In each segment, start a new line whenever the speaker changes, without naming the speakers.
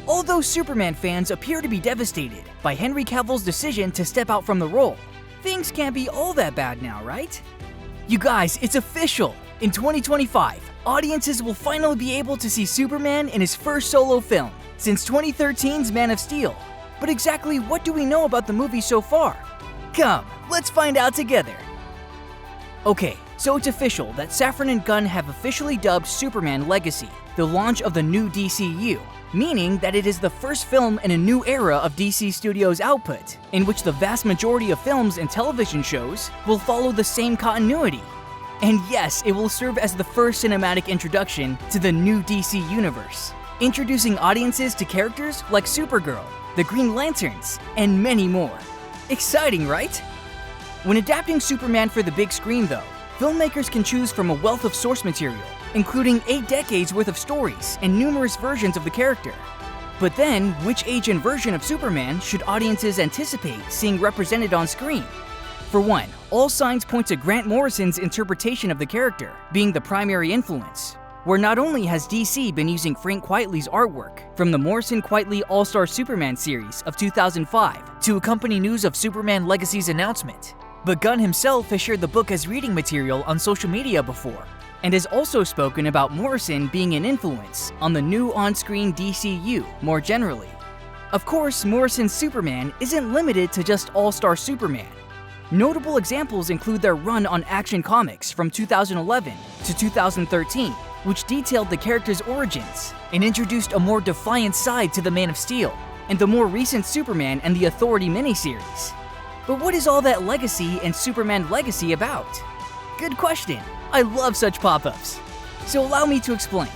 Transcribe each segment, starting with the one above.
Although Superman fans appear to be devastated by Henry Cavill's decision to step out from the role, things can't be all that bad now, right? You guys, it's official! In 2025, audiences will finally be able to see Superman in his first solo film since 2013's Man of Steel. But exactly what do we know about the movie so far? Come, let's find out together! Okay, so it's official that Safran and Gunn have officially dubbed Superman Legacy the launch of the new DCU, meaning that it is the first film in a new era of DC Studios' output, in which the vast majority of films and television shows will follow the same continuity. And yes, it will serve as the first cinematic introduction to the new DC universe, introducing audiences to characters like Supergirl, the Green Lanterns, and many more. Exciting, right? When adapting Superman for the big screen though, filmmakers can choose from a wealth of source material, including 8 decades worth of stories and numerous versions of the character. But then, which age and version of Superman should audiences anticipate seeing represented on screen? For one, all signs point to Grant Morrison's interpretation of the character being the primary influence, where not only has DC been using Frank Quitely's artwork from the Morrison-Quitely All-Star Superman series of 2005 to accompany news of Superman Legacy's announcement, but Gunn himself has shared the book as reading material on social media before, and has also spoken about Morrison being an influence on the new on-screen DCU more generally. Of course, Morrison's Superman isn't limited to just All-Star Superman. Notable examples include their run on Action Comics from 2011 to 2013, which detailed the character's origins and introduced a more defiant side to the Man of Steel, and the more recent Superman and the Authority miniseries. But what is all that Legacy and Superman Legacy about? Good question. I love such pop-ups. So allow me to explain.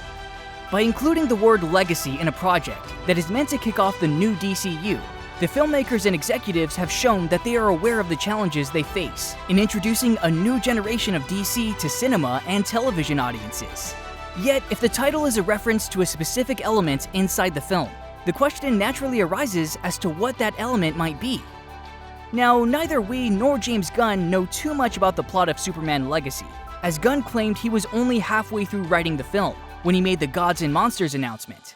By including the word legacy in a project that is meant to kick off the new DCU, the filmmakers and executives have shown that they are aware of the challenges they face in introducing a new generation of DC to cinema and television audiences. Yet, if the title is a reference to a specific element inside the film, the question naturally arises as to what that element might be. Now, neither we nor James Gunn know too much about the plot of Superman Legacy, as Gunn claimed he was only halfway through writing the film when he made the Gods and Monsters announcement.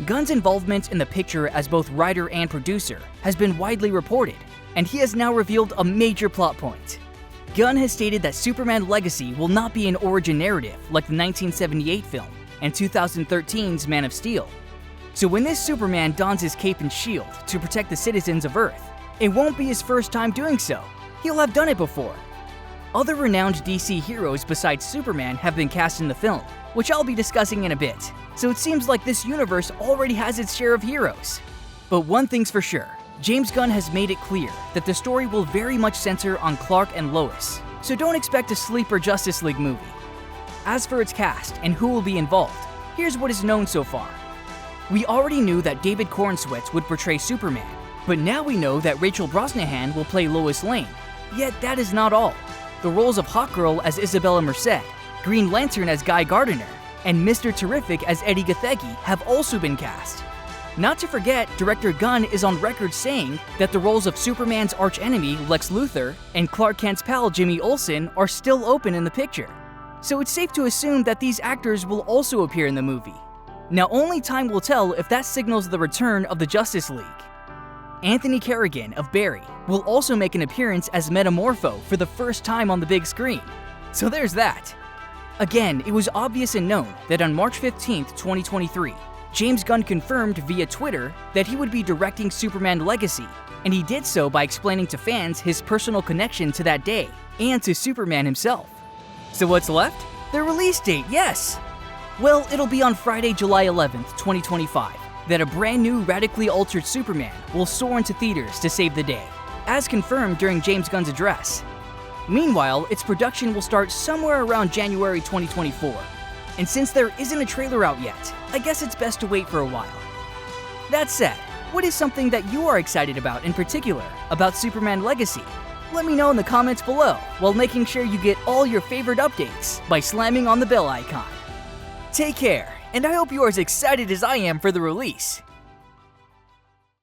Gunn's involvement in the picture as both writer and producer has been widely reported, and he has now revealed a major plot point. Gunn has stated that Superman Legacy will not be an origin narrative like the 1978 film and 2013's Man of Steel. So when this Superman dons his cape and shield to protect the citizens of Earth, it won't be his first time doing so. He'll have done it before. Other renowned DC heroes besides Superman have been cast in the film, which I'll be discussing in a bit, so it seems like this universe already has its share of heroes. But one thing's for sure, James Gunn has made it clear that the story will very much center on Clark and Lois, so don't expect a Sleeper Justice League movie. As for its cast and who will be involved, here's what is known so far. We already knew that David Corenswet would portray Superman, but now we know that Rachel Brosnahan will play Lois Lane. Yet that is not all. The roles of Hawkgirl as Isabella Merced, Green Lantern as Guy Gardner, and Mr. Terrific as Eddie Gathegi have also been cast. Not to forget, director Gunn is on record saying that the roles of Superman's archenemy Lex Luthor and Clark Kent's pal Jimmy Olsen are still open in the picture. So it's safe to assume that these actors will also appear in the movie. Now only time will tell if that signals the return of the Justice League. Anthony Kerrigan of Barry will also make an appearance as Metamorpho for the first time on the big screen. So there's that. Again, it was obvious and known that on March 15th, 2023, James Gunn confirmed via Twitter that he would be directing Superman Legacy, and he did so by explaining to fans his personal connection to that day and to Superman himself. So what's left? The release date, yes! Well, it'll be on Friday, July 11th, 2025, that a brand new radically altered Superman will soar into theaters to save the day, as confirmed during James Gunn's address. Meanwhile, its production will start somewhere around January 2024. And since there isn't a trailer out yet, I guess it's best to wait for a while. That said, what is something that you are excited about in particular about Superman Legacy? Let me know in the comments below, while making sure you get all your favorite updates by slamming on the bell icon. Take care, and I hope you are as excited as I am for the release.